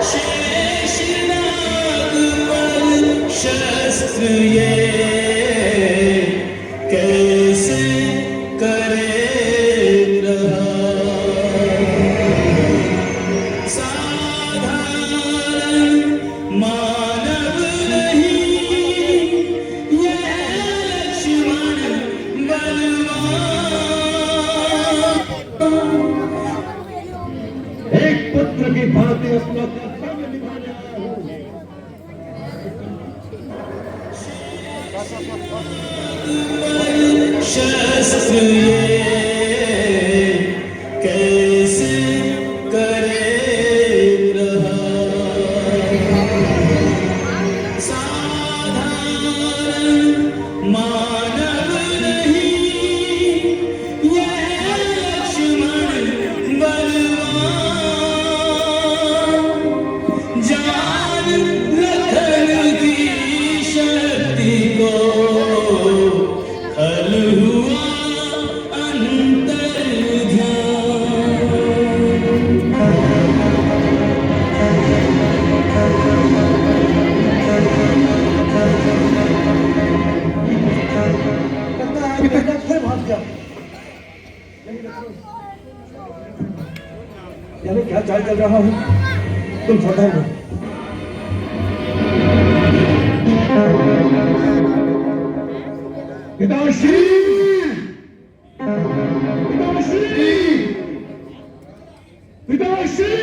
शेषनाग पर शस्त्र ये कैसे करे रहा। साधारण मानव नहीं ये लक्ष्मण बलवान। एक पुत्र की भांति अपना कर्तव्य निभाने आया हूं। शस्त्र ये कैसे करे रहा। साधारण मानव नहीं ये लक्ष्मण बलवान। जान रतन की शक्ति को खल हुआ अंतर लगता है कि बेटा फिर भाग गया। यानी क्या चाल चल रहा हूं, तुम सावधान रहो। पिताश्री, पिताश्री, पिताश्री।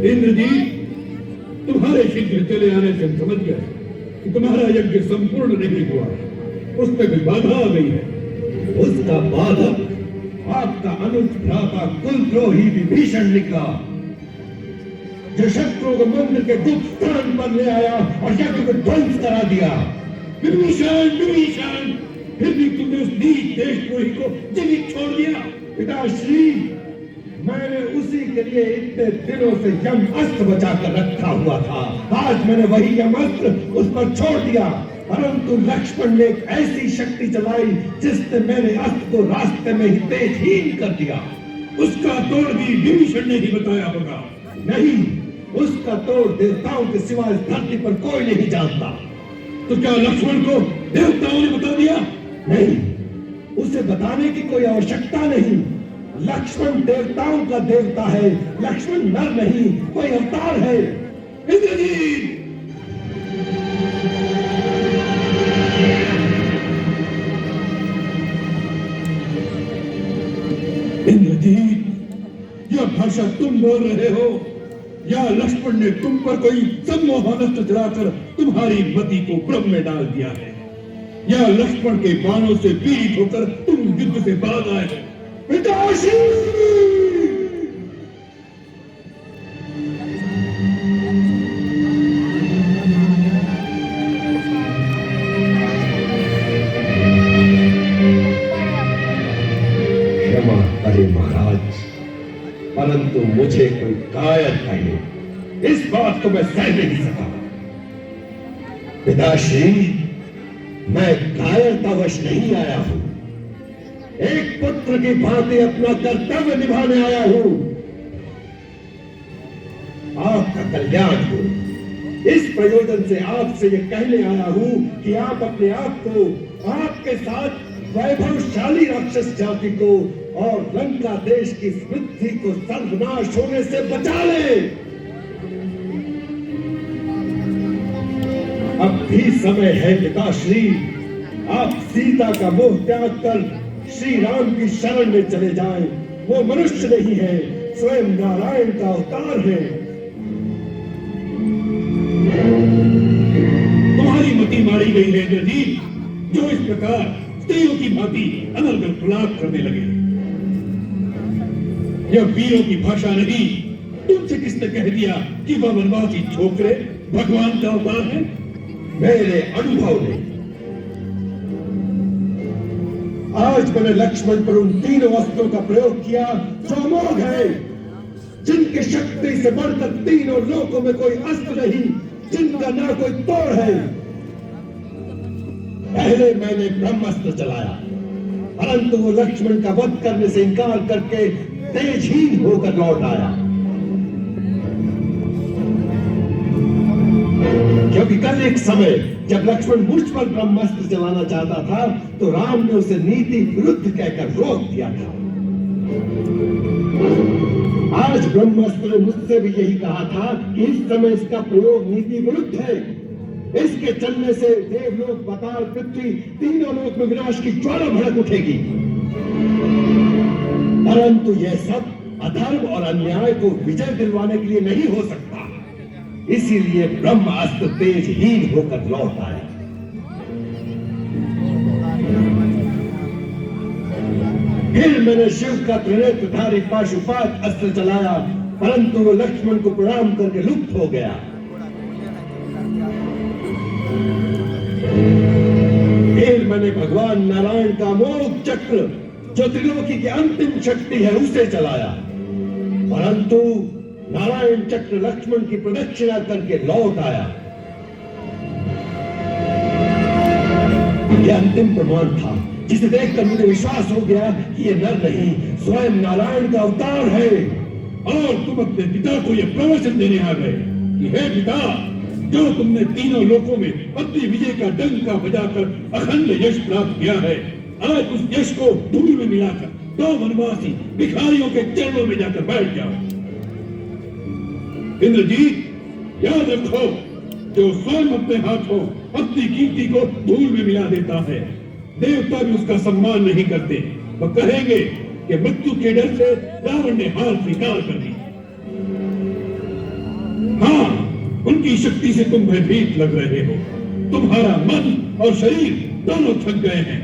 इंद्रजीत, तुम्हारे शीघ्र चले आने से हम समझ गए कि तुम्हारा यज्ञ संपूर्ण नहीं हुआ, उसमें भी बाधा आ गई है। उसका बाधक आपका अनुज भ्राता कुलद्रोही विभीषण निकला, जो शत्रुओं को मंदिर के गुप्त स्थान पर ले आया और यज्ञ को ध्वंस करा दिया। विभीषण, विभीषण, फिर भी तुमने उस नीच देशद्रोही को जीवित छोड़ दिया। पिताश्री, मैंने उसी के लिए इतने दिनों से यम अस्त्र बचा कर रखा हुआ था। आज मैंने वही यम अस्त्र उस पर छोड़ दिया, परंतु लक्ष्मण ने एक ऐसी शक्ति चलाई जिसने मेरे अस्त्र को रास्ते में ही तेजहीन कर दिया। उसका तोड़ भी विभीषण ने ही बताया होगा। नहीं, उसका तोड़ देवताओं के सिवा इस धरती पर कोई नहीं जानता। तो क्या लक्ष्मण को देवताओं ने बता दिया? नहीं, उसे बताने की कोई आवश्यकता नहीं। लक्ष्मण देवताओं का देवता है, लक्ष्मण नर नहीं, कोई अवतार है। इंद्रजीत, इंद्रजीत, यह भाषा तुम बोल रहे हो या लक्ष्मण ने तुम पर कोई सम्मोहनस्त्र चलाकर तुम्हारी मति को भ्रम में डाल दिया है, या लक्ष्मण के बाणों से पीड़ित होकर तुम युद्ध से भाग आए हो? पिताश्री, क्षमा करे महाराज, परंतु मुझे कोई कायर कहे, इस बात को मैं सह नहीं सका। पिताश्री, मैं कायरतावश नहीं आया हूं, एक पुत्र की भांति अपना कर्तव्य निभाने आया हूं। आपका कल्याण हो, इस प्रयोजन से आपसे ये कहने आया हूं कि आप अपने आप को, आपके साथ वैभवशाली राक्षस जाति को और लंका देश की समृद्धि को सर्वनाश होने से बचा ले। अब भी समय है पिताश्री, आप सीता का मोह त्याग कर श्री राम की शरण में चले जाएं। वो मनुष्य नहीं है, स्वयं नारायण का अवतार है। तुम्हारी मति मारी गई है इंद्रजीत, जो इस प्रकार स्त्रियों की भांति अनर्गल प्रलाप करने लगे। यह वीरों की भाषा नहीं। तुमसे किसने कह दिया कि वह वनवासी छोकरे भगवान का अवतार है? मेरे अनुभव ने। आज मैंने लक्ष्मण पर उन तीनों अस्त्रों का प्रयोग किया जो अमोघ है, जिनकी शक्ति से बढ़कर तीनों लोकों में कोई अस्त्र नहीं, जिनका का ना कोई तोड़ है। पहले मैंने ब्रह्मास्त्र चलाया, परंतु वो लक्ष्मण का वध करने से इनकार करके तेजहीन होकर लौट आया। क्योंकि कल एक समय जब लक्ष्मण मुझ पर ब्रह्मास्त्र चलाना चाहता था तो राम ने उसे नीति विरुद्ध कहकर रोक दिया था। आज ब्रह्मास्त्र ने मुझसे भी यही कहा था कि इस समय इसका प्रयोग नीति विरुद्ध है। इसके चलने से देवलोक, पाताल, पृथ्वी तीनों लोक में विनाश की ज्वाला भड़क उठेगी। परंतु यह सब अधर्म और अन्याय को विजय दिलवाने के लिए नहीं हो सकता। इसीलिए ब्रह्मास्त्र तेजहीन होकर लौट आया। फिर मैंने शिव का त्रिनेत्रधारी पाशुपात अस्त्र चलाया, परंतु वो लक्ष्मण को प्रणाम करके लुप्त हो गया। फिर मैंने भगवान नारायण का मोह चक्र, जो त्रिलोकी की अंतिम शक्ति है, उसे चलाया, परंतु नारायण चक्र लक्ष्मण की प्रदक्षिणा करके लौट आया। यह अंतिम प्रमाण था जिसे देखकर मुझे विश्वास हो गया कि यह नर नहीं, स्वयं नारायण का अवतार है। और तुम अपने पिता को यह प्रवचन देने आ गए कि हे पिता, जो तुमने तीनों लोकों में अपनी विजय का डंका बजाकर अखंड यश प्राप्त किया है, आज उस यश को धूल में मिलाकर दो वनवासी भिखारियों के चरणों में जाकर बैठ जाओ। इंद्रजीत, याद रखो, जो स्वयं अपने हाथों अपनी कीर्ति को धूल में मिला देता है, देवता भी उसका सम्मान नहीं करते। वह कहेंगे कि मृत्यु के डर से रावण ने हार स्वीकार कर ली। हाँ, उनकी शक्ति से तुम भयभीत लग रहे हो। तुम्हारा मन और शरीर दोनों थक गए हैं।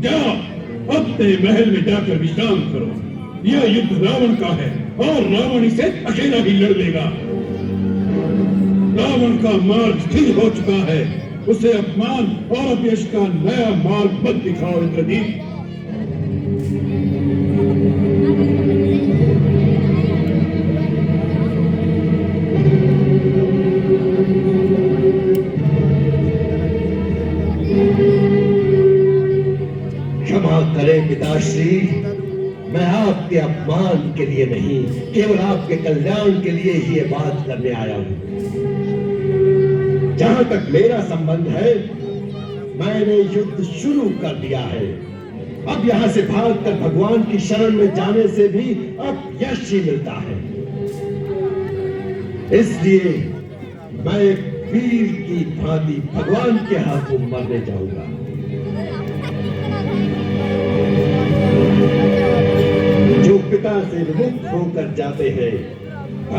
जाओ, अपने महल में जाकर विश्राम करो। यह युद्ध रावण का है और रावण इसे अकेला ही लड़ लेगा। रावण का मार्ग स्थिर हो चुका है, उसे अपमान और अपयश का नया मार्ग मत दिखाओ इंद्रजीत। क्षमा करें पिताश्री, मैं आपके अपमान के लिए नहीं, केवल आपके कल्याण के लिए ही ये बात करने आया हूं। जहां तक मेरा संबंध है, मैंने युद्ध शुरू कर दिया है। अब यहां से भागकर भगवान की शरण में जाने से भी अब यश ही मिलता है। इसलिए मैं एक वीर की भांति भगवान के हाथों मरने जाऊंगा। जो पिता से विमुक्त होकर जाते हैं